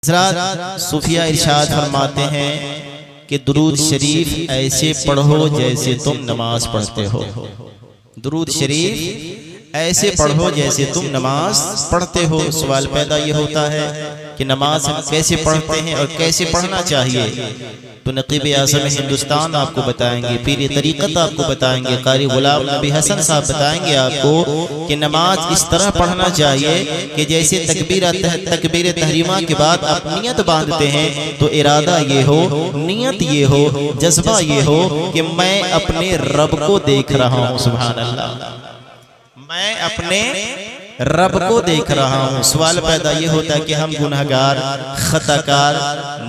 हज़रत सूफिया इरशाद फरमाते हैं कि दुरूद शरीफ ऐसे पढ़ो जैसे तुम नमाज पढ़ते हो। दुरूद शरीफ ऐसे पढ़ो जैसे तुम नमाज पढ़ते हो। सवाल पैदा ये होता है कि नमाज हम कैसे पढ़ते हैं और कैसे पढ़ना चाहिए, तो नकीब आज़म हिंदुस्तान आपको बताएंगे, पीर तरीक़त आपको बताएंगे, कारी गुलाम नबी हसन साहब बताएंगे आपको कि नमाज इस तरह पढ़ना चाहिए कि जैसे तकबीर तहरीमा के बाद आप नियत बांधते हैं तो इरादा ये हो, नियत ये हो, जज्बा ये हो कि मैं अपने रब को देख रहा हूँ। सुभान अल्लाह, मैं अपने रब को देख रहा हूँ। सवाल पैदा ये होता है कि हम गुनहगार, खताकार,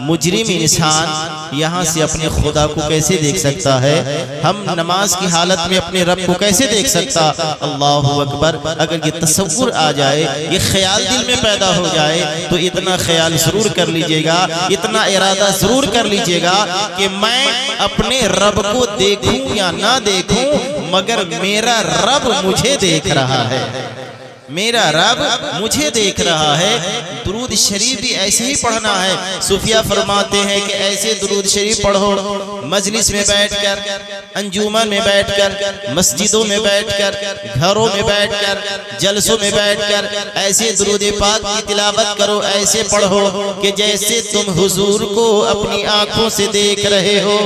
मुजरिम इंसान यहाँ से अपने खुदा को कैसे देख सकता है? हम नमाज की हालत में अपने रब को कैसे देख सकता? अल्लाहु अकबर। अगर ये तसव्वुर आ जाए, ये ख्याल दिल में पैदा हो जाए, तो इतना ख्याल जरूर कर लीजिएगा, इतना इरादा जरूर कर लीजिएगा कि मैं अपने रब को देखूं या ना देखूं, मगर मेरा रब मुझे देख रहा है, मेरा रब मुझे देख रहा है। दुरूद शरीफ भी ऐसे ही पढ़ना है। सूफिया फरमाते हैं कि ऐसे दुरूद शरीफ पढ़ो मजलिस में बैठकर, अंजुमन में बैठकर, मस्जिदों में बैठकर, घरों में बैठकर, जलसों में बैठकर ऐसे दुरूद पाक की तिलावत करो, ऐसे पढ़ो कि जैसे तुम हुजूर को अपनी आंखों से देख रहे हो।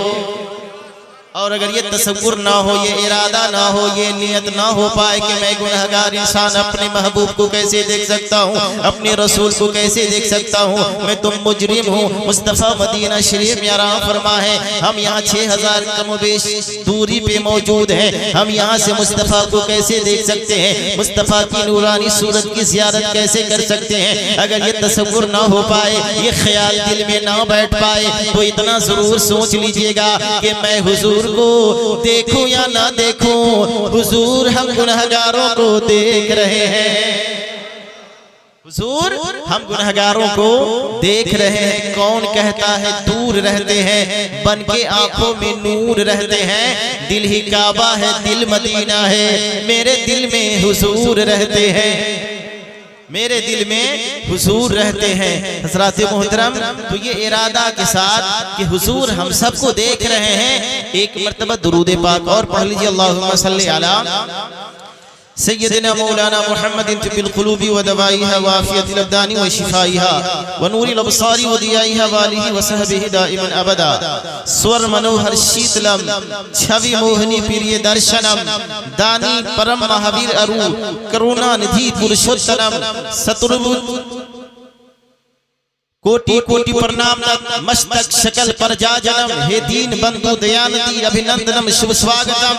और अगर ये तसव्वुर ना हो, ये इरादा ना हो, ये नियत ना हो पाए कि मैं गुनहगार इंसान अपने महबूब को कैसे देख सकता हूँ, अपने रसूल को कैसे देख सकता हूँ, मैं तुम मुजरिम हूँ। मुस्तफ़ा मदीना शरीफ में आराम फरमा है, हम यहाँ 6000 कमोबेश दूरी पे मौजूद हैं, हम यहाँ से मुस्तफ़ा को कैसे देख सकते हैं, मुस्तफ़ा की नूरानी सूरत की ज़ियारत कैसे कर सकते हैं? अगर ये तसव्वुर ना हो पाए, ये ख्याल दिल में ना बैठ पाए, तो इतना ज़रूर सोच लीजिएगा कि मैं हुजूर को देखूं या ना देखूं, हुजूर हम गुनहगारों को देख रहे हैं। हुजूर हम गुनहगारों को देख रहे हैं। कौन कहता है दूर रहते हैं, बन के आंखों में नूर रहते हैं। दिल ही काबा है, दिल मदीना है, मेरे दिल में हुजूर रहते हैं, मेरे दिल में हुजूर रहते हैं। हज़रात मोहतरम, तो ये इरादा के साथ कि हुजूर हम सबको देख रहे हैं, एक मर्तबा दुरूद पाक और पढ़ लीजिए। अल्लाहुम्मा सल्ली अला सय्यदिना मौलाना मुहम्मदिन तिब्बिल क़ुलूबि व दवाइहा व आफ़ियतिल अब्दानि व शिफ़ाइहा व नूरिल अब्सारि व दियाइहा व आलिहि व सहबिहि दाइमन अबदा। स्वर मनोहर शीतलम छवि मोहनी प्रिय दर्शनम, दानी परम महावीर अरु करुणा निधि पुरुषोत्तम सतुर्बुद्ध कोटि कोटि प्रणाम मस्तक शकल पर जा जन्म। हे दीन बंधु दयानदी अभिनंदनम शुभ स्वागतम।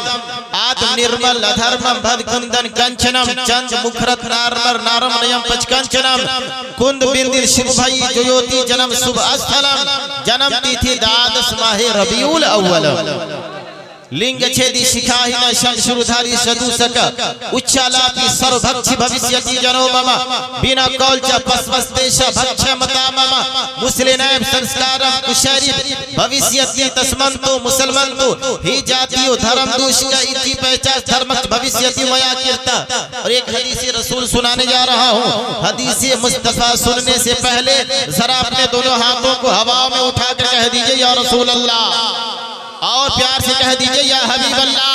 आत्म निर्मल अधर्मम भद कुंदन कंचनम, चंद मुखरत नारमर नारम नयम पचकंचनम। कुंद बिंदिर शुभ भई ज्योति जन्म शुभ स्थलम, जन्म तिथि द्वादश माहे रबीउल अव्वल। लिंग छेदी शिखाहि न शंशुरधारी सदुसक, उच्चालापि सर्वभक्षि भविष्यति जनो मम। बिना कौलच पस्वस्तेश भक्ष्य मता मम, मुस्लिनैव संस्कारम कुशरी भविष्यति तस्मन्तो मुसलमन्तो ही जातियो धर्म दूषिका इति पहचान धर्मक भविष्यति मया कीर्ता। और एक हदीस रसूल सुनाने जा रहा हूँ। हदीस मुस्तफा सुनने से पहले जरा अपने दोनों हाथों को हवा में उठाकर कह दीजिए या रसूल अल्लाह, और प्यार से कह दीजिए या हबीब अल्लाह।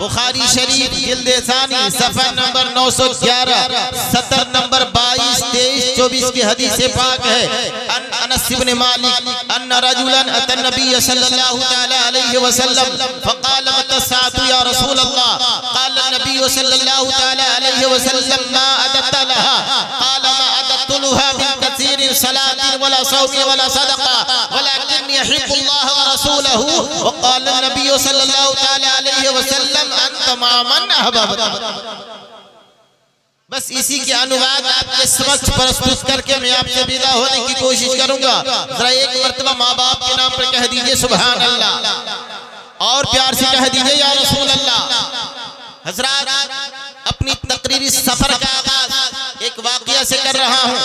बुखारी शरीफ जिल्द सानी सफर नंबर 911 सतर नंबर 22 23 24 की हदीस से पाक है। अनस इब्न मालिक अन्न रजुलन अतन नबी सल्लल्लाहु तआला अलैहि वसल्लम फक़ाल मतसातु या रसूल अल्लाह। क़ाल नबी सल्लल्लाहु तआला अलैहि वसल्लम मा अदत लहा। क़ाल मा अदत लहा मिन कसीर सलातिन वला सौमी वला सदका वलाकिन यहिब्बुल्लाह व रसूलहु। वक़ाल नबी सल्लल्लाहु तआला अलैहि वसल्लम बस इसी के अनुवाद आपके समक्ष प्रस्तुत करके मैं आपसे विदा होने की कोशिश करूंगा। जरा एक मर्तबा माँ बाप के नाम पर कह दीजिए सुभान अल्लाह, और प्यार से कह दीजिए या रसूल अल्लाह। हज़रात, अपनी तकरीरी सफर का आगाज एक वाकया से कर रहा हूं।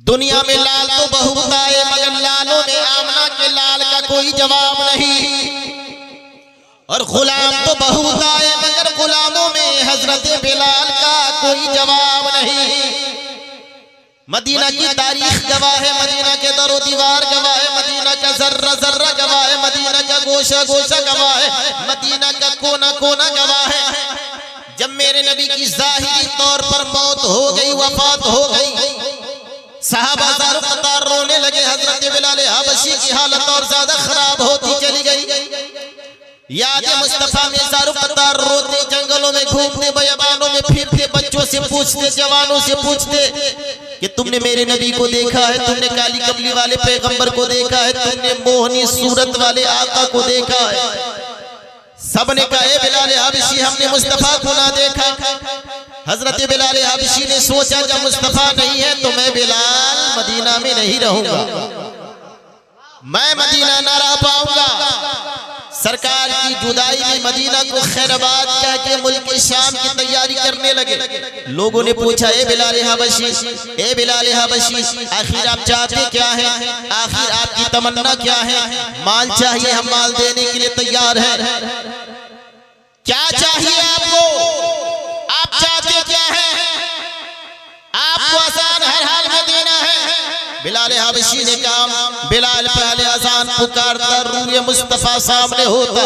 दुनिया में लाल तो बहुत आए, मगर लालों में आमना के लाल का कोई जवाब नहीं। और गुलाम तो बहुत आए, मगर गुलामों में हजरत बिलाल का कोई जवाब नहीं। मदीना की तारीख गवाह है, मदीना के दरो दीवार गवाह है, मदीना का जर्रा जर्रा गवाह है, मदीना का गोशा गोशा गवाह है, मदीना का कोना कोना गवाह है। जब मेरे नबी की जाहिरी तौर पर मौत हो गई, वफात हो गई, सहाबा ज़ारो कतार रोने लगे। हजरत बिलाल हबशी की हालत और ज्यादा खराब होती चली गई। याद मुस्तफा में ज़ारो कतार रोते, जंगलों में घूमते, बयाबानों में फिरते, बच्चों से पूछते, जवानों से पूछते कि तुमने मेरे नबी को देखा है, तुमने काली कमली वाले पैगंबर को देखा है, तुमने मोहनी सूरत वाले आका को देखा है। सबने कहा ए बिलाल हबशी हमने मुस्तफा को ना देखा। हजरत बिलाल हबशी ने सोचा जब मुस्तफा नहीं है तो मैं बिलाल मदीना में नहीं रहूंगा, मैं मदीना ना रह पाऊंगा। सरकार की जुदाई में मदीना को खैराबाद कह के मुल्क शाम की तैयारी करने लगे। लोगों ने पूछा ए बिलाल हबशी, ए बिलाल हबशी आखिर आप चाहते क्या हैं, आखिर आपकी तमन्ना क्या है? माल चाहिए, हम माल देने के लिए तैयार हैं। क्या चाहिए आपको, आप चाहते क्या है? आपको अजान हर हाल में देना है। बिलाल हबशी ने कहा बिलाल पहले अजान पुकारता, रूए मुस्तफा सामने होता,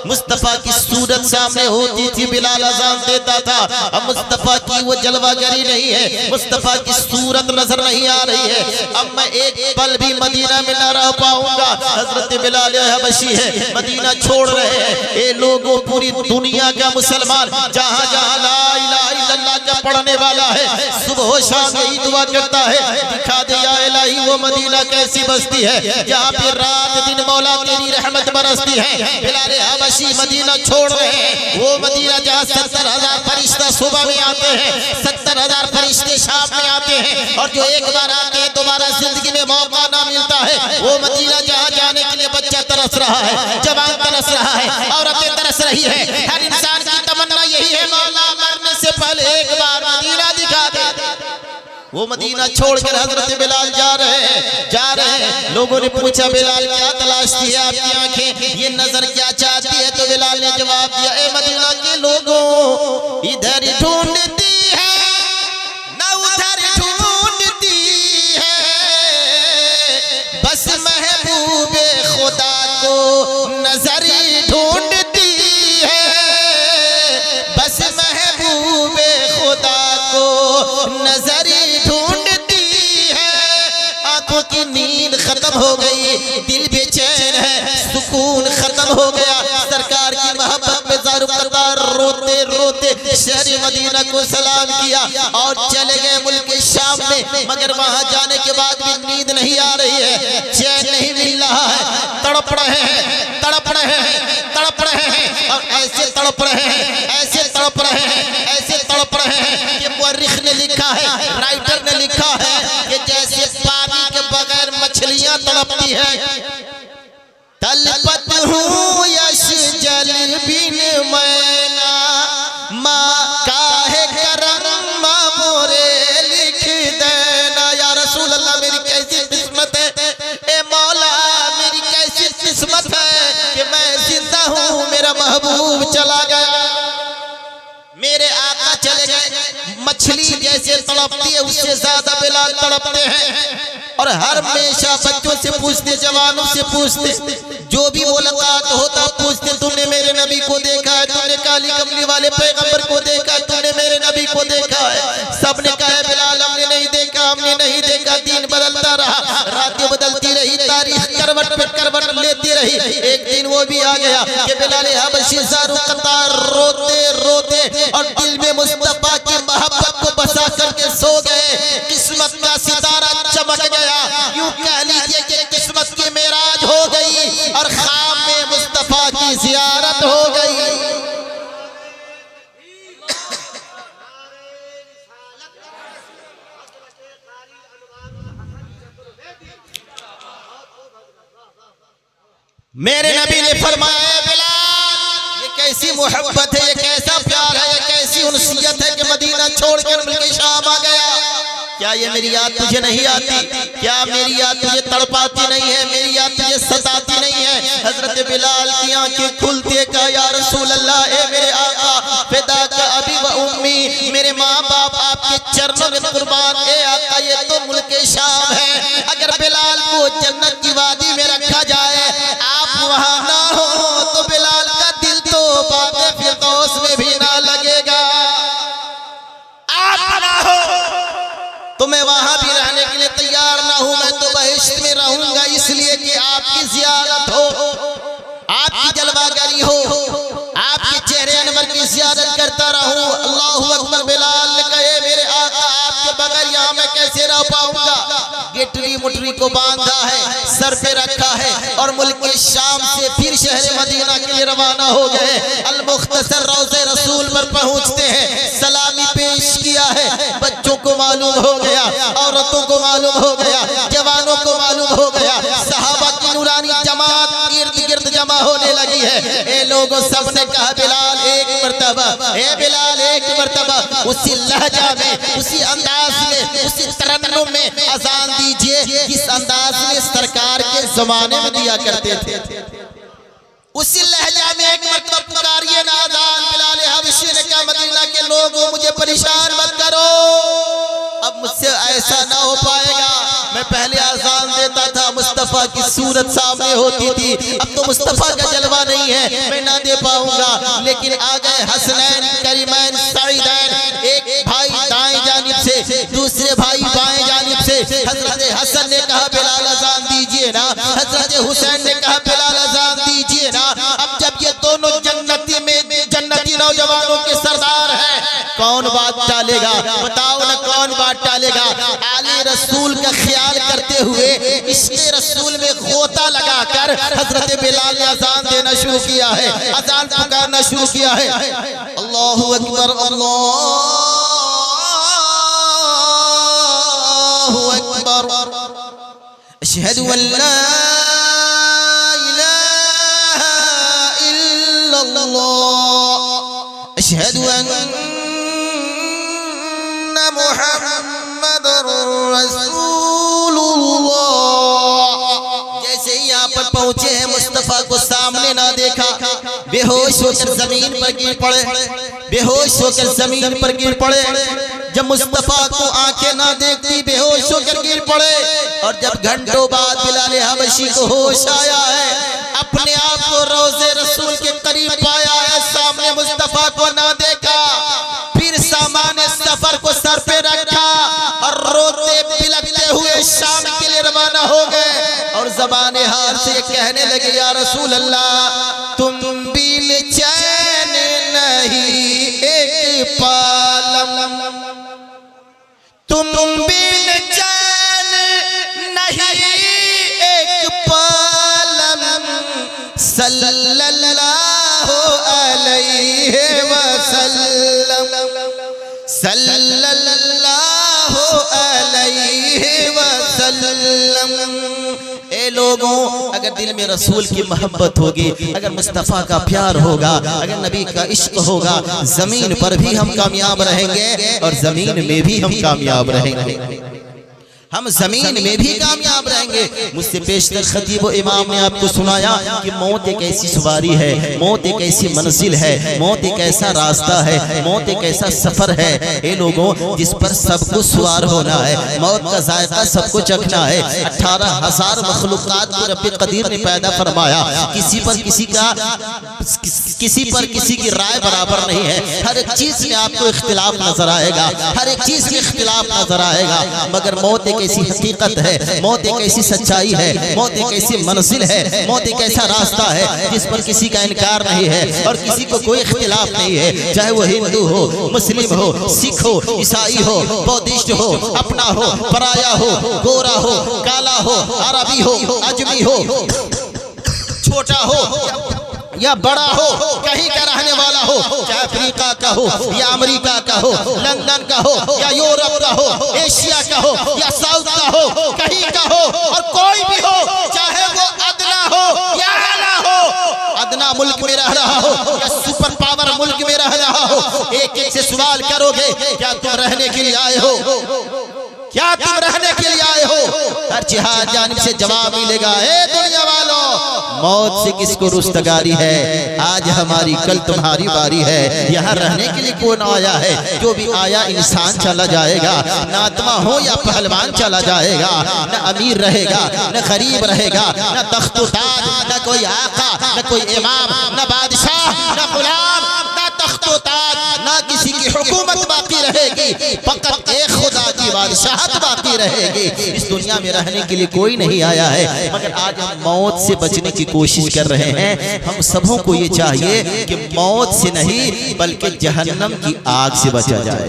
मुस्तफा की सूरत सामने होती थी, बिलाल अजान देता था। अब मुस्तफा की वो जलवागरी नहीं है, मुस्तफा की सूरत नजर नहीं आ रही है। अब मैं एक पल भी मदीना में न रह पाऊंगा। हजरत बिलाल हबशी है मदीना छोड़ रहे हैं। ये लोगों पूरी दुनिया का मुसलमान जहाँ जहाँ ला इलाहा इल्लल्लाह का पढ़ने वाला है, सुबह शाम यही दुआ करता है, दिखा दे या इलाही वो मदीना कैसी बस्ती है जहाँ पे रात दिन मौला तेरी रहमत बरसती है। बिलाल हबशी मदीना छोड़ रहे हैं, वो मदीना जहाँ 70,000 फरिश्ता सुबह में आते हैं, 70,000 फरिश्ते शाम में आते हैं, और जो एक बार आते हैं दोबारा जिंदगी में मौका ना मिलता है। वो मदीना जहाँ जाने के लिए बच्चा तरस रहा है, जवान तरस रहा है, औरतें तरस रही है। हर इंसान की तमन्ना यही है मौला मरने से पहले एक बार मदीना दिखा दे। वो मदीना छोड़कर हजरत बिलाल जा रहे हैं। लोगों ने पूछा बिलाल क्या तलाशती है आपकी आंखें, ये नजर क्या चाहती है? तो बिलाल ने जवाब दिया ए मदीना के लोगों, इधर ढूंढती है ना उधर ढूंढती है, बस महबूबे खुदा को नजर ढूंढती है, बस महबूबे खुदा को नजर ढूंढती है। आंखों की नींद खत्म हो गई, दिल बेचैन है, सुकून खत्म हो गया। सरकार की मोहब्बत में ज़ारो कतार रोते रोते शहर मदीना को सलाम किया और चले गए मुल्क शाम में। मगर वहां जाने के बाद भी नींद नहीं आ रही है, चैन नहीं मिल रहा है, तड़प रहे हैं, तड़प रहे हैं, तड़प रहे हैं, और ऐसे तड़प रहे हैं, ऐसे तड़प रहे हैं, ऐसे तड़प रहे हैं कि मुअर्रिख ने लिखा है, राइटर ने लिखा है कि जैसे पानी के बगैर मछलियां तड़पती हैं। तलपत हूँ यश जल बिन मैना, माँ काहे करम माँ मोरे लिख देना। या रसूल अल्लाह मेरी कैसी किस्मत है, ए मौला मेरी कैसी किस्मत है कि मैं जिंदा हूँ, मेरा महबूब चला गया, मेरे आका चले गए। मछली जैसे तड़पती है उससे ज्यादा बिलाल तड़पते हैं। और हर हमेशा बच्चों से पूछते, जवानों से पूछते, जो भी मुलाकात होता पूछते तुमने मेरे नबी को देखा है, तुमने काली कमली वाले पैगंबर को देखा है, तुमने मेरे नबी को देखा है। सबने कहा बिलाल हमने नहीं देखा, हमने नहीं देखा। दिन बदलता रहा, रातें बदलती रही, तारीख करवट पे करवट लेती रही। एक दिन वो भी आ गया कि बिलाल हबशी ज़ारो कतार रोते रोते और दिल में मुस्तफा की मोहब्बत को बसा करके सो गए। किस्मत का सितारा चमक गया, यूं कह लीजिए कि किस्मत की मेराज हो गई और ख्वाब में मुस्तफा की ज़ियारत हो गई। मेरे नबी ने फरमाया बिलाल ये कैसी मोहब्बत है, ये कैसा प्यार है, ये कैसी उनसियत है कि मदीना छोड़कर मुल्क शाम आ गया। क्या ये मेरी याद तुझे नहीं आती? क्या मेरी याद तुझे तड़पाती नहीं है? मेरी याद तुझे सताती नहीं है? हजरत बिलाल की आंखें खुलते का या रसूल अल्लाह, ए मेरे आका, फिदा का अबी व उम्मी, मेरे माँ बाप आपके चरणों में कुर्बान। ए आका ये तो मुल्क शाम है, अगर बिलाल को जन्नत की वादी में रखा जाए, आप वहां ना हो तो बिलाल का दिल तो बागे फिरदौस में भी ना लगेगा। आप ना हो तो मैं वहां भी रहने के लिए तैयार ना हूं, मैं तो बहिश्त में रहूंगा, इसलिए कि आपकी जियारत हो, आपकी जलवागरी हो, आपके चेहरे अनवर की जियारत करता रहूं। अल्लाहु अकबर। बिलाल ने कहे मेरे आका आपके बगैर यहाँ मैं कैसे रह पाऊंगा। गिटरी मुटरी को बांधा है, सर पे रखा है और मुल्क के शाम से फिर शहर मदीना के लिए रवाना हो गए। अल मुख्तसर रोज़े रसूल पर पहुंचते हैं, सलामी पेश किया है, बच्चों को मालूम हो गया, औरतों को मालूम हो गया, जवानों को मालूम हो गया, सहाबा की नूरानी जमात इर्द गिर्द जमा होने लगी है। ए लोगों सबने कहा बिलाल एक मर्तबा, ए बिलाल एक मर्तबा उसी लहजा में, उसी अंदाज में, उसी तरन्नुम में अजान दीजिए जिस अंदाज में सरकार के जमाने में दिया करते थे। उसी लहजा में एक मर्तबा पुकारिए ना अजान। बिलाल हबशी ने कहा मदीना के लोगों मुझे परेशान मत करो, अब मुझसे ऐसा ना हो पाएगा। मैं पहले आजान देता था, मुस्तफा की सूरत सामने होती थी, अब तो मुस्तफा का जलवा नहीं है, मैं ना दे पाऊंगा। लेकिन आ गए हसनैन, करीमैन, सईदैन, एक भाई दाएं जानिब से, दूसरे भाई बाएं जानिब से। हजरत हसन ने कहा बिलाल अजान दीजिए ना, हजरत हुसैन ने कहा बिलाल अजान दीजिए ना। अब जब ये दोनों जन्नती में जन्नती नौजवानों के सरदार हैं, कौन बात टालेगा? बताओ ना कौन बात टालेगा? आले रसूल का ख्याल करते हुए इसके रसूल में खोता लगाकर हजरत बिलाल ने अजान देना शुरू किया है, अजान पुकारना शुरू किया है। अल्लाहु अकबर, अल्लाहु अकबर, अशहदु अल्ला इलाहा इल्लल्लाह, अशहदु अन्ना मुहम्मदुर रसूलुल्लाह। जैसे ही यहाँ पर पहुंचे हैं, मुस्तफा को सामने ना देखा, बेहोश होकर जमीन पर गिर पड़े, बेहोश होकर जमीन पर गिर पड़े। जब मुस्तफा को आंखें ना देखती, बेहोश होकर गिर पड़े। और जब घंटों बाद बिलाल हबशी को होश आया है, अपने आप को रोज़े रसूल के करीब पाया है, सामने मुस्तफा को ना देखा, फिर सामान सफर को सर पे रखा और रोते बिलखते हुए शाम के लिए रवाना हो गए। और ज़बाने हाल से कहने लगे या रसूल अल्लाह तुम बिन चैन नहीं एक पालम, तुम बिन चैन नहीं एक पालम, सल्लल्लाहु अलैहि वसल्लम, सल्लल्लाहु अलैहि वसल्लम। ए लोगों, अगर दिल में रसूल की मोहब्बत होगी, अगर मुस्तफ़ा का प्यार होगा, अगर नबी का इश्क होगा, जमीन पर भी हम कामयाब रहेंगे और जमीन में भी हम कामयाब रहेंगे, हम जमीन में भी कामयाब रहेंगे। मुझसे पेशतर खतीब इमाम ने आपको सुनाया कि मौत एक ऐसी सवारी है, मौत एक ऐसी मंजिल है, मौत एक ऐसा रास्ता है, मौत एक ऐसा सफर है ए लोगों जिस पर सबको सवार होना है, मौत का जायका सबको चखना है। 18,000 मखलूकात को रब्बे कदीर ने पैदा फरमाया, किसी पर किसी की राय बराबर नहीं है, हर एक चीज में आपको इख्तिलाफ नजर आएगा, हर एक चीज में इख्तिलाफ नजर आएगा, मगर मौत एक ऐसी हकीकत है, मौत एक ऐसी सच्चाई है, मौत एक ऐसी मंजिल है, मौत एक ऐसा रास्ता है जिस पर किसी का इनकार नहीं है और किसी को कोई इख्तिलाफ नहीं है, चाहे वो हिंदू हो, मुस्लिम हो, सिख हो, ईसाई हो, बौद्धिस्ट हो, अपना हो, पराया हो, गोरा हो, काला हो, अरबी हो, अजमी हो, छोटा हो या बड़ा हो, कहीं का रहने वाला हो, चाहे अफ्रीका का हो या अमेरिका का हो, लंदन का हो या यूरोप का हो, एशिया का हो या साउथ का हो, कहीं का हो और कोई भी हो, चाहे वो अदना हो या आला हो, अदना मुल्क में रह रहा हो या सुपर पावर मुल्क में रह रहा हो, एक एक से सवाल करोगे क्या तुम रहने के लिए आए हो, क्या तुम रहने के लिए आए हो? हर जिहाद जानिब से जवाब मिलेगा, ए दुनिया वालों मौत से किसको रुस्तगारी है, आज हमारी कल तुम्हारी बारी है। यहाँ रहने के लिए कौन आया है, जो भी आया इंसान चला जाएगा, नातमा हो या पहलवान चला जाएगा, न अमीर रहेगा न गरीब रहेगा, न तख्त-ओ-ताज, न कोई आका, न कोई इमाम, न बादशाह, न गुलाम, न तख्त-ओ-ताज, न किसी की हुकूमत बाकी रहेगी, फकत एक खुदा की बादशाहत बाकी रहेगी। इस दुनिया में रहने के लिए कोई नहीं आया है, मगर आज हम मौत से बचने की कोशिश कर रहे हैं। हम सबों को ये चाहिए कि मौत से नहीं बल्कि जहन्नम की आग से बचा जाए,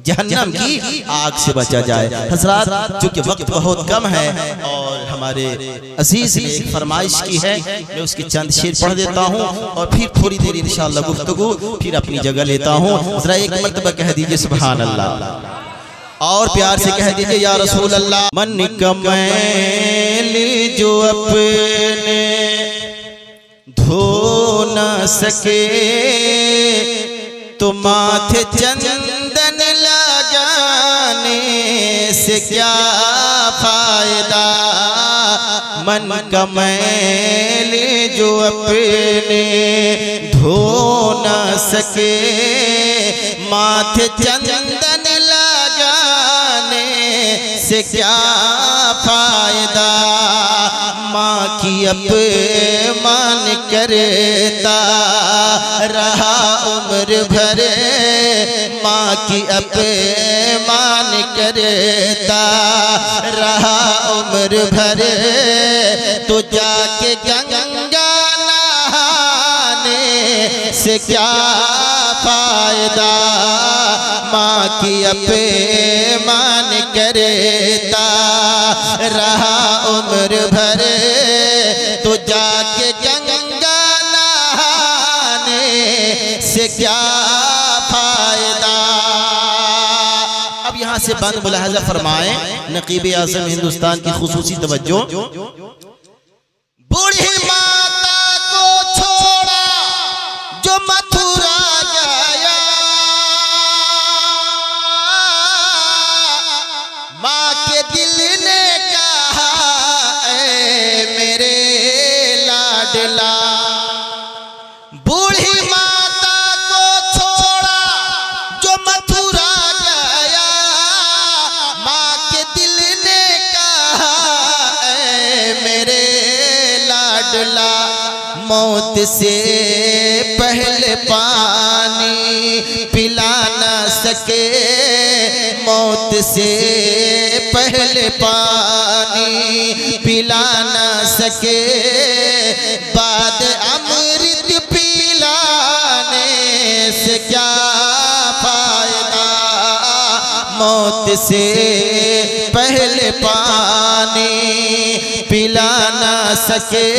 जहन्नम की आग से बचा जाए। हज़रात, चूंकि वक्त बहुत कम है और हमारे अजीज ने एक फरमाइश की है, मैं उसके चंद शेर पढ़ देता हूँ और फिर थोड़ी देर इंशाअल्लाह गुफ्तगू फिर अपनी जगह लेता हूँ। जरा एक मर्तबा कह दीजिए सुभान अल्लाह, और प्यार से कह दीजिए या रसूल अल्लाह। मन कमैली जो अपने धो न सके, तो माथे चंदन लगाने से क्या फायदा। मन कमैली जो अपने धो न सके, माथे चंदन लगाने से क्या फायदा। माँ की अपमान करता रहा उम्र भर, माँ की अपमान करता रहा उम्र भर, तो जाके गंगा नहाने से क्या फायदा। माँ की अपमान करता रहा उम्र भर, तो जाके गंगा नहाने से क्या फायदा। अब यहाँ से बंद मुलाहजा फरमाएं, नकीब आज़म हिंदुस्तान की खुसूसी तवज्जो। बूढ़ी माता को छोड़ा जो मथुरा गया, माँ के दिल ने कहा ऐ मेरे लाडला। बूढ़ी माता को छोड़ा जो मथुरा गया, माँ के दिल ने कहा ऐ मेरे लाडला। मौत से पहले पानी पिला न सके, मौत से पहले पानी पिला न सके, बाद अमृत पिलाने से क्या फायदा। मौत से पहले पानी पिला न सके,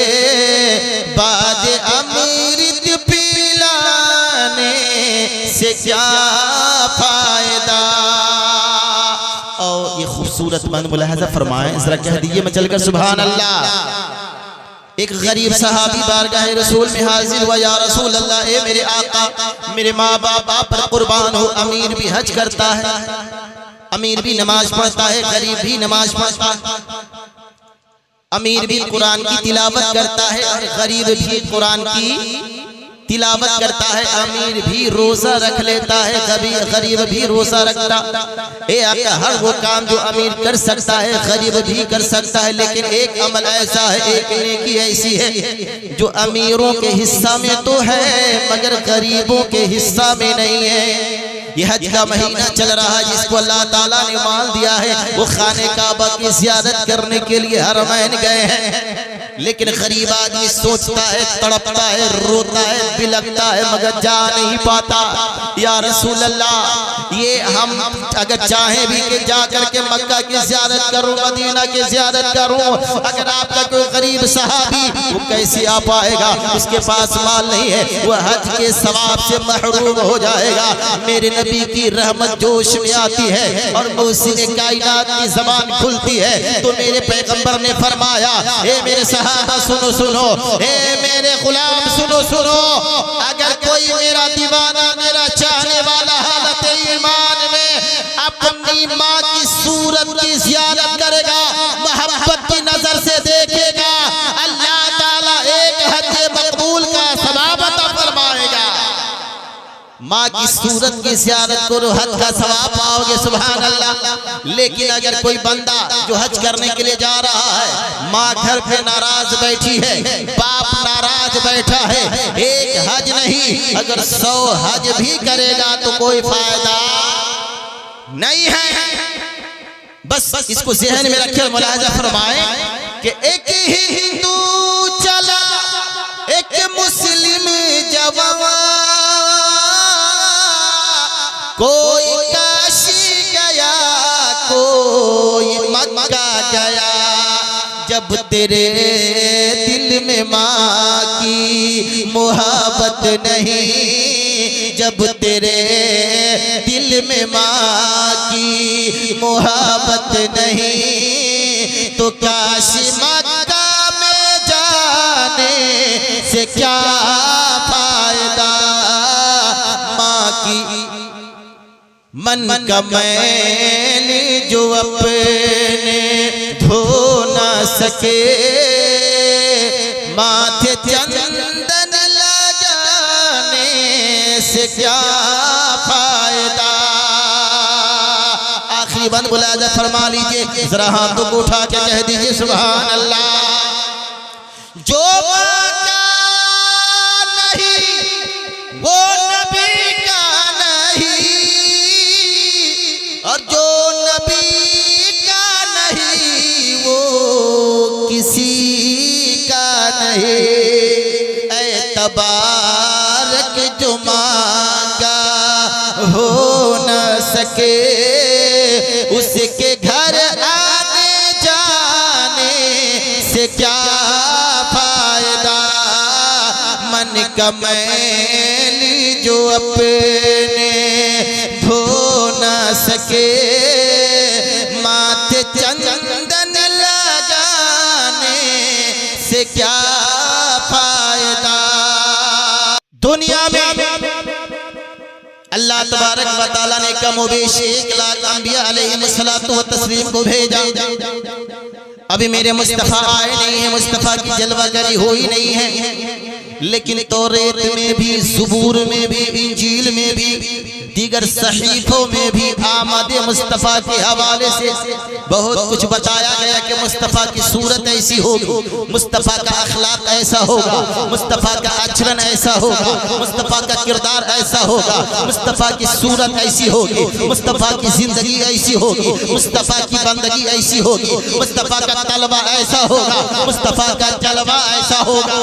बाद अमृत पिलाने से क्या फायदा। और ये खूबसूरत मंद मुलाहजा फरमाएं, जरा कह दीजिए मैं चलकर सुभान अल्लाह। एक गरीब सहाबी बारगाह रसूल में हाजिर हुआ, या रसूल अल्लाह, ए मेरे आका, मेरे माँ बाप आप पर कुर्बान हो। अमीर भी हज करता है, अमीर भी नमाज पढ़ता है, गरीब भी नमाज पढ़ता है, अमीर भी कुरान की तिलावत करता है और गरीब भी कुरान की तिलावत करता है। अमीर भी रोजा रख लेता है, गरीब भी रोजा रखता। ए आका, हर वो काम जो अमीर कर सकता है गरीब भी कर सकता है, लेकिन एक अमल ऐसा है, एक नेकी ऐसी है जो अमीरों के हिस्सा में तो है मगर गरीबों के हिस्सा में नहीं है। ये हज का महीना चल रहा है, जिसको अल्लाह ताला ने माल दिया है, वो खाने काबा की ज़ियारत करने के लिए हरमैन गए हैं, लेकिन गरीब आदमी सोचता है, तड़पता है, रोता है, बिलखता है, मगर जा नहीं पाता। या रसूल अल्लाह, ये हम अगर चाहें भी कि जा करके मक्का की ज़ियारत करूं, मदीना की ज़ियारत करूं, अगर आपका कोई गरीब सहाबी वो कैसे आ पाएगा, उसके पास माल नहीं है, वह हज के सवाब से महरूम हो जाएगा। मेरे नबी की रहमत जोश में आती है और मौसिन कायनात की ज़बान खुलती है, तो मेरे पैगंबर ने फरमाया, ए मेरे सहाबा सुनो सुनो, ए मेरे गुलाम सुनो सुनो, अगर कोई मेरा दीवाना, मेरा चाहने वाला हालत ईमान में अपनी माँ की सूरत की ज़ियारत करेगा, मोहब्बत की नजर से देखेगा, अल्लाह ताला माँ की सूरत की ज़ियारत करो, हज का सवाब पाओगे, सुभान अल्लाह। लेकिन अगर कोई बंदा जो हज करने के लिए जा रहा है, माँ घर पे नाराज बैठी है, बाप नाराज बैठा है, एक हज नहीं अगर 100 हज भी करेगा तो कोई फायदा नहीं है। बस इसको ज़हन में रखे, मुलाहिजा फरमाए कि एक ही हिंदू चला, एक मुस्लिम जवान, कोई काशी गया, कोई मक्का गया। जब तेरे दिल में माँ की मोहब्बत नहीं, जब तेरे दिल में माँ की मोहब्बत नहीं, तो काशी मक्का में जाने से क्या फायदा। माँ की मन का मैल जो अपने धो न सके, माथे चंदन लगाने से क्या फायदा। आखिरी बंद मुलाहिजा फरमा लीजिए, जरा हाथों को उठा के कह दीजिए सुभान अल्लाह। जो माँ का नहीं वो नबी का नहीं, और जो नबी का नहीं वो किसी का नहीं। ऐ तबारक जो मांगा हो न सके, उसके घर आने जाने से क्या फायदा। मन का मैल जो अपने धो न सके, माथे चंदन लगाने से क्या फायदा। दुनिया में अल्लाह तबारक व तआला ने कमोबेश 1 लाख अंबिया अलैहिस्सलातु व तस्लीम को भेजा। अभी मेरे मुस्तफ़ा आए नहीं है, मुस्तफ़ा की जलवागरी हुई नहीं है, लेकिन तौरेत में भी, ज़बूर में भी, इंजील में भी, दीगर सहीफों में भी आमद मुस्तफ़ा के हवाले से बहुत कुछ बताया गया कि मुस्तफ़ा की सूरत ऐसी होगी, मुस्तफ़ा का अखलाक ऐसा होगा, मुस्तफ़ा का आचरण ऐसा होगा, मुस्तफ़ा का किरदार ऐसा होगा, मुस्तफ़ा की सूरत ऐसी होगी, मुस्तफ़ा की जिंदगी ऐसी होगी, मुस्तफ़ा की बंदगी ऐसी होगी, मुस्तफ़ा का तलवा ऐसा होगा, मुस्तफ़ा का जलवा ऐसा होगा।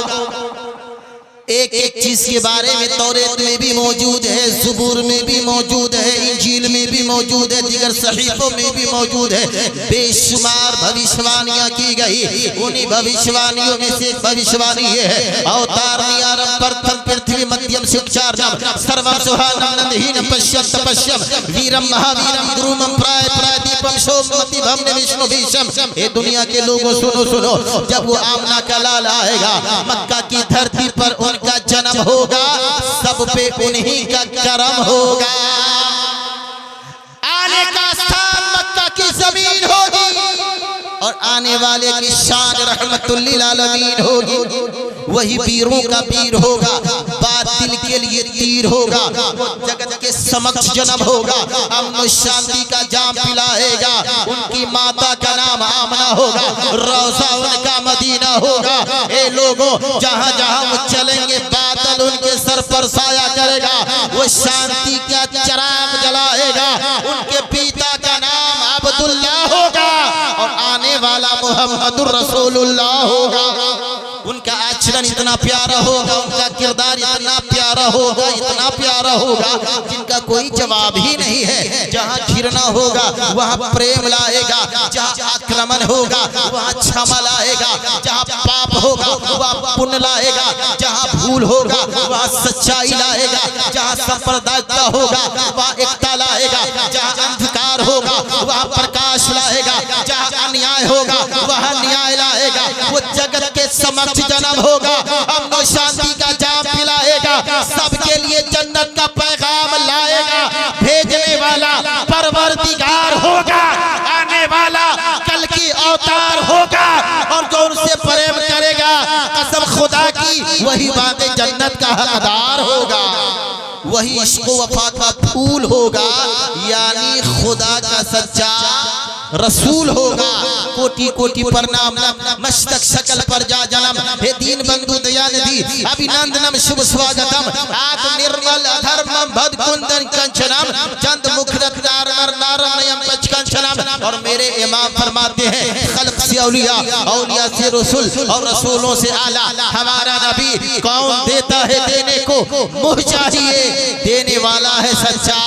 एक एक चीज के बारे में तौरेत में भी मौजूद है, ज़बूर में भी मौजूद है, इंजील में भी मौजूद है, दीगर सहीफों में भी मौजूद है। बेशुमार भविष्यवाणियां की गई, उन्हीं भविष्यवाणियों में से एक भविष्यवाणी ये है, अवतार नियारम प्रथम पृथ्वी मध्यम सुक्षार्णम सर्वम सुहानम नंदहीन पश्यम तपस्यम वीरम महावीरम द्रुमम प्राय प्रादीपम सोमवती भम्न विष्णु भीषम। ये दुनिया के लोगों सुनो सुनो, जब वो आमना का लाल आएगा, मक्का की धरती पर उनका जन्म होगा, सब पे उन्हीं का करम होगा। आने का स्थान मक्का की जमीन होगी और आने वाले की शान रहमतुल लिल आलमीन होगी। वही वीरों का वीर होगा, बातिल के लिए तीर होगा, जगत के समक्ष जन्म होगा, अमन शांति का जाम पिलाएगा। उनकी माता का नाम आमना होगा, रोजा उनका मदीना होगा। ए लोगों, जहाँ जहाँ वो चलेंगे बादल उनके सर पर साया करेगा, वो शांति का चिराग जलाएगा। उनके पिता का नाम अब्दुल्ला होगा और आने वाला मुहम्मदुर रसूलुल्लाह होगा। उनका आचरण इतना प्यारा होगा, उनका किरदार इतना प्यारा होगा, इतना प्यारा होगा जिनका कोई जवाब ही नहीं है। जहाँ घृणा होगा वहाँ प्रेम लाएगा, जहाँ आक्रमण होगा वहाँ क्षमा लाएगा, जहाँ पाप होगा वहाँ पुण्य लाएगा, जहाँ भूल होगा वहाँ सच्चाई लाएगा, जहाँ सांप्रदायिकता होगा वहाँ एकता लाएगा, जहाँ अंधकार होगा वहाँ प्रकाश लाएगा, जहाँ अन्याय होगा वहाँ न्याय लाएगा। वो जगत के समक्ष जन्म होगा, अमन शांति का जाम पिलाएगा, सबके लिए जन्नत का पैगाम लाएगा। भेजने वाला परवरदिगार होगा, आने वाला कल की अवतार होगा, और जो उनसे प्रेम करेगा कसम खुदा की वही बातें जन्नत का हकदार होगा। वही इश्क वफा का फूल होगा, यानी खुदा का सच्चा रसूल होगा। कोटि कोटि प्रणाम मस्तक शकल पर जा जन्म, हे दीन बंधु दयानिधि अभिनंदनम शुभ स्वागतम। आप निर्मल अधर्मम भद कुंदन कंचनम, चंद मुखरत नारनयम पचकंचनम। और मेरे इमाम फरमाते हैं खल्क से औलिया, औलिया से रसूल और रसूलों से आला हमारा नबी। कौन देता है देने को मुँह चाहिए, देने वाला है सच्चा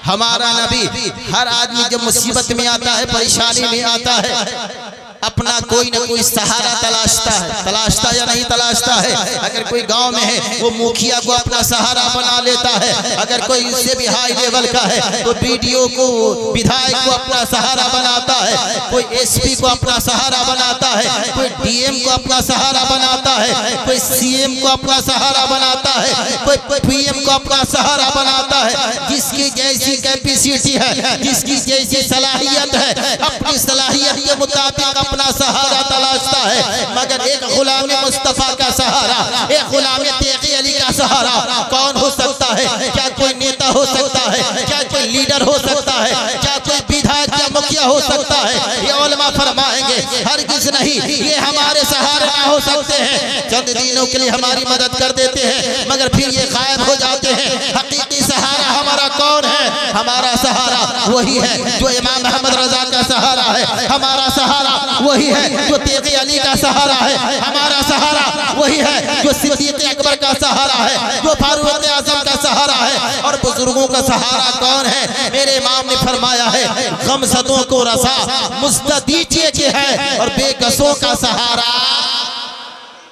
हमारा नबी। हर आदमी जब मुसीबत में आता है, परेशानी में आता है, अपना कोई ना कोई सहारा तलाशता या नहीं तलाशता है। अगर कोई गांव में है वो मुखिया को अपना सहारा बना लेता है, अगर कोई उससे भी हाई लेवल का है तो बीडीओ को, विधायक को अपना सहारा बनाता है, कोई एसपी को अपना सहारा बनाता है, कोई डीएम को अपना सहारा बनाता है, कोई सीएम को अपना सहारा बनाता है, कोई पीएम को अपना सहारा बनाता है। जिसकी जैसी कैपेसिटी है, जिसकी जैसी सलाहियत है, अपनी सलाहियत के मुताबिक अपना सहारा तलाशता है। मगर एक गुलाम मुस्तफा का सहारा, एक गुलाम तेगी अली का सहारा कौन हो सकता है? क्या कोई नेता हो सकता है? क्या कोई लीडर हो सकता है? क्या कोई विधायक या मुखिया हो सकता है? ये उलमा फरमाएंगे हरगिज़ नहीं, ये हमारे सहारे ना हो सकते हैं। चंद दिनों के लिए हमारी मदद कर देते हैं मगर फिर ये गायब हो जाते हैं। हकीकी सहारा हमारा कौन है? हमारा सहारा वही है जो इमाम अहमद रजा का सहारा है। हमारा सहारा वही है जो तेगी अली का सहारा है। हमारा सहारा वही है जो सिद्दीक़ अकबर का सहारा है, जो फारूक आज़म का सहारा है। और बुजुर्गों का सहारा कौन है? मेरे इमाम ने फरमाया है गमज़दों को रसा मुस्तदीचे के है, और बेकसों का सहारा,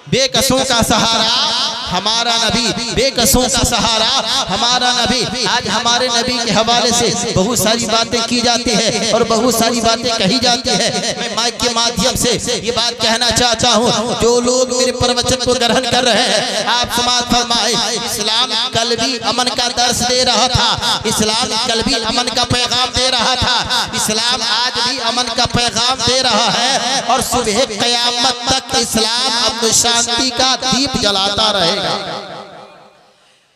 बेकसों का सहारा हमारा नबी, बेकसों का सहारा हमारा नबी। आज हमारे नबी के हवाले से बहुत सारी बातें की जाती है और बहुत सारी बातें कही जाती है। मैं माइक के माध्यम से ये बात कहना चाहता हूँ, जो लोग मेरे प्रवचन को ग्रहण कर रहे हैं, आप समाज फरमाए इस्लाम कल भी अमन का दर्श दे रहा था, इस्लाम कल भी अमन का पैगाम दे रहा था, इस्लाम आज भी अमन का पैगाम दे रहा है, और सुबह क़यामत तक इस्लाम अमन शांति का दीप जलाता रहेगा।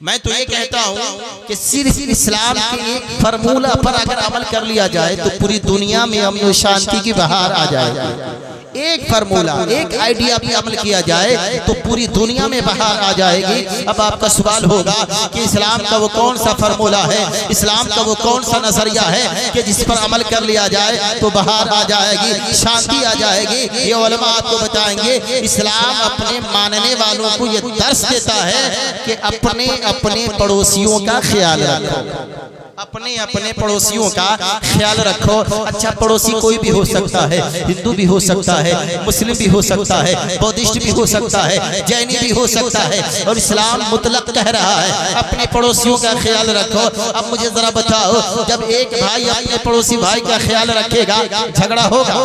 मैं तो ये कहता हूँ कि सिर्फ इस्लाम के एक फार्मूला पर अगर अमल कर लिया जाए तो पूरी दुनिया में अमन और शांति की बहार आ जाएगी। एक फार्मूला, एक आइडिया भी अमल किया जाए तो पूरी दुनिया में बहार आ जाएगी। अब आपका सवाल होगा कि इस्लाम का वो कौन सा फार्मूला है, इस्लाम का वो कौन सा नजरिया है कि जिस पर अमल कर लिया जाए तो बहार आ जाएगी, शांति आ जाएगी। ये उलमा आपको बताएंगे इस्लाम अपने मानने वालों को ये दर्श देता है कि अपने अपने पड़ोसियों का ख्याल रखो, अपने अपने पड़ोसियों का ख्याल रखो। अच्छा, पड़ोसी कोई भी हो सकता है, हिंदू भी हो सकता है, मुस्लिम भी हो सकता है, बौद्धिस्ट भी हो सकता है, जैनी भी हो सकता है, और इस्लाम मुतलक कह रहा है अपने पड़ोसियों का ख्याल रखो। अब मुझे जरा बताओ, जब एक भाई अपने पड़ोसी भाई का ख्याल रखेगा, झगड़ा होगा,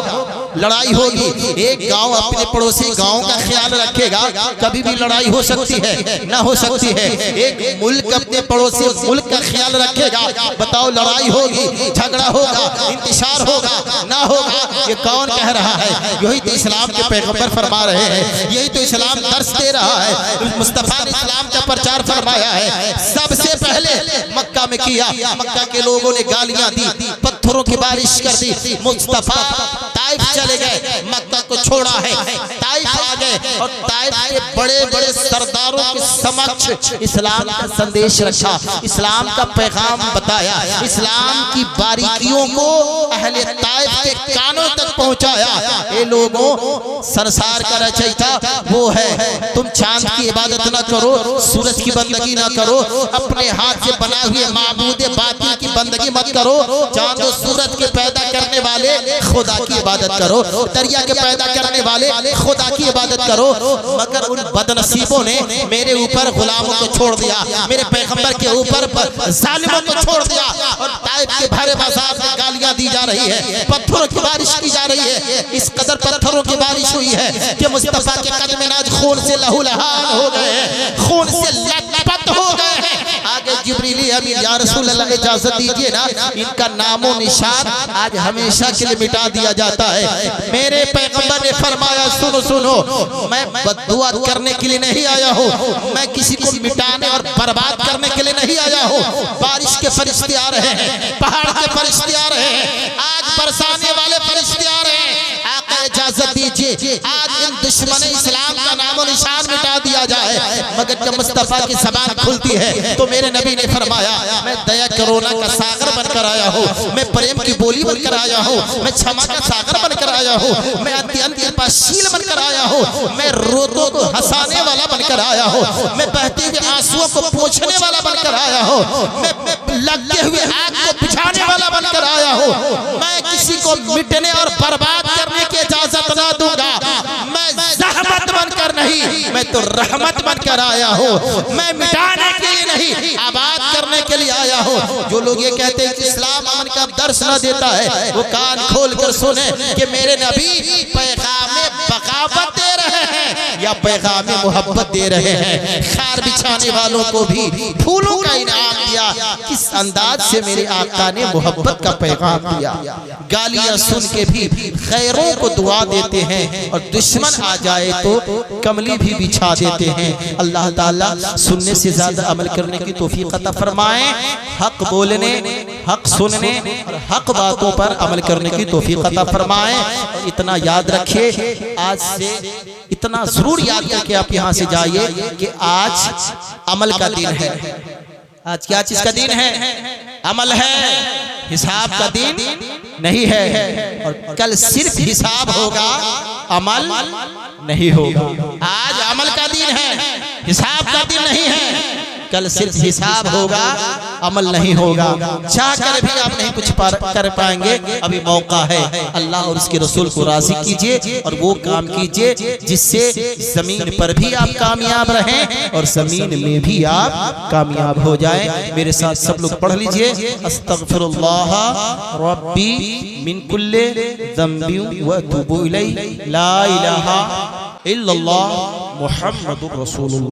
लड़ाई होगी। एक गांव अपने पड़ोसी गांव का ख्याल रखेगा, कभी भी लड़ाई हो सकती है, ना हो सकती है। एक मुल्क अपने पड़ोसी मुल्क का ख्याल रखेगा, बताओ लड़ाई होगी, झगड़ा होगा, इंतशार होगा, ना होगा। ये कौन कह रहा है? यही तो इस्लाम के पैगंबर फरमा रहे हैं, यही तो इस्लाम दर्श दे रहा है। मुस्तफा ने इस्लाम का प्रचार फरमाया है, सबसे पहले मक्का में किया। मक्का के लोगों ने गालियां दी, पत्थरों की बारिश कर दी। मुस्तफा ताइफ चले गए, मक्का को छोड़ा है, ताइफ आ गए और ताइफ के बड़े बड़े सरदारों के समक्ष इस्लाम का संदेश रखा, इस्लाम का पैगाम बताया, इस्लाम की बारीकियों को अहले ताइफ के कानों तक पहुंचाया। ये लोगों संसार का रचयिता वो है, तुम चांद की इबादत ना करो, सूरज की बंदगी ना करो, अपने हाथ से बना हुए माबूद बातिल की बंदगी मत करो, चांद और सूरज के पैदा करने वाले खुदा की इबादत करो, दरिया के पैदा करने वाले खुदा की इबादत करो। मगर उन बदनसीबों ने मेरे ऊपर गुलामों को छोड़ दिया, मेरे पैगंबर के ऊपर जालिमों को छोड़ दिया, और ताइफ के भरे बाजार में गालियां दी जा रही है, पत्थरों की बारिश की जा रही है। इस कदर पत्थरों की बारिश हुई है कि मुस्तफा के कदम नाज खून से लहूलुहान हो गए हैं, खून से लथपथ हो गए हैं। आगे जिब्रील अमीन या रसूल अल्लाह इजाजत दीजिए ना, इनका नामो निशान आज हमेशा के लिए मिटा दिया जाता है। मेरे पैगंबर ने फरमाया सुनो सुनो, मैं बद्दुआ करने के लिए नहीं आया हूँ, मैं किसी को मिटाने और बर्बाद करने के लिए नहीं आया हूँ। बारिश के फरिश्ते आ रहे हैं, पहाड़ के फरिश्ते आ रहे हैं, आग बरसाने वाले फरिश्ते आ रहे हैं। आका इजाजत दीजिए आज इन दुश्मन इस्लाम का नामो निशान मिटा दिया जाए। मगर जब मुस्तफा की ज़बान खुलती है तो मेरे नबी ने फरमाया मैं दया करुणा का सागर बनकर आया हूँ, मैं प्रेम की बोली बनकर आया हूँ, मैं क्षमा का सागर बनकर आया हूँ, मैं अत्यंत कृपाशील बनकर आया हूँ, मैं रोतों को हंसाने वाला बनकर आया हूँ, मैं बहते हुए आंसुओं को पोंछने वाला बनकर आया हूँ, मैं लगते हुए आग को बुझाने वाला बनकर आया हूँ। मैं किसी को मिटने और बर्बाद करने की इजाजत ना दूंगा। मैं ज़हमत बनकर नहीं, मैं तो रहमत बनकर आया हूँ। मैं मिटाने के लिए नहीं, आबाद करने के लिए आया हूँ। जो लोग ये कहते हैं कि इस्लाम अमन का दर्श न देता है, वो कान खोल कर सुने कि मेरे नबी पैगामे बगावत दे रहे हैं या पैगामे मोहब्बत दे रहे हैं। खैर बिछाने वालों को भी फूलों का इनाम दिया। किस अंदाज से मेरे आका ने मोहब्बत का पैगाम दिया। गालियां सुन के भी खैरों को दुआ देते हैं और दुश्मन आ जाए तो कमली भी बिछा देते हैं। अल्लाह ताला सुनने से ज्यादा अमल करने की तौफीक अता फरमाए। हक बोलने, हक सुनने और हक बातों पर अमल करने की तौफीक अता फरमाए। और इतना याद रखिए, आज से इतना जरूर याद करके आप यहाँ से जाइए कि आज अमल का दिन है। आज क्या चीज का दिन है? अमल है, हिसाब का दिन नहीं है। और कल सिर्फ हिसाब होगा, अमल नहीं होगा। आज अमल का दिन है, हिसाब का दिन नहीं है। कल सिर्फ हिसाब होगा, अमल नहीं होगा। चाह कर भी आप नहीं कुछ कर पाएंगे। अभी मौका है, अल्लाह और उसके रसूल को राजी कीजिए और वो काम कीजिए जिससे जमीन पर भी आप कामयाब रहें और जमीन में भी आप कामयाब हो जाएं। मेरे साथ सब लोग पढ़ लीजिए, अस्तगफिरुल्लाह रब्बी मिन कुल्ले ज़ंबि व अतूबु इलैहि, ला इलाहा इल्लल्लाह मुहम्मदुर रसूलुल्लाह।